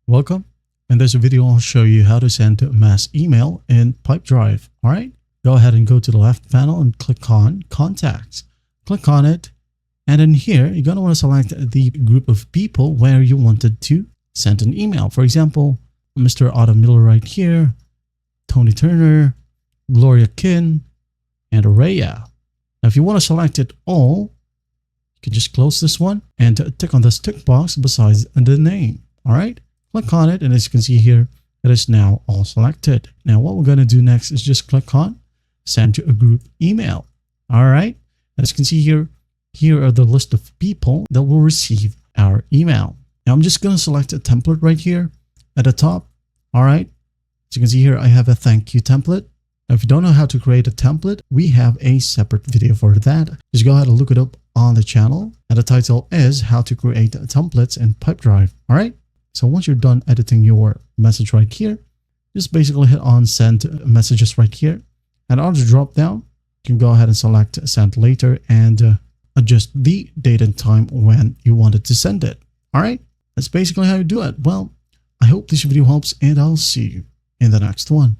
Welcome. In this video, I'll show you how to send a mass email in Pipedrive. All right, go ahead and go to the left panel and click on Contacts. Click on it. And in here, you're going to want to select the group of people where you wanted to send an email. For example, Mr. Autumn Miller right here, Tony Turner, Gloria Kin, and Araya. Now, if you want to select it all, you can just close this one and tick on this tick box besides the name. All right. Click on it, and as you can see here, it is now all selected. Now, what we're going to do next is just click on Send to a Group Email. All right. As you can see here, here are the list of people that will receive our email. Now, I'm just going to select a template right here at the top. All right. As you can see here, I have a thank you template. Now, if you don't know how to create a template, we have a separate video for that. Just go ahead and look it up on the channel. And the title is How to Create Templates in Pipedrive. All right. So once you're done editing your message right here, just basically hit on Send Messages right here. And on the drop down, you can go ahead and select Send Later and adjust the date and time when you wanted to send it. All right, that's basically how you do it. Well, I hope this video helps, and I'll see you in the next one.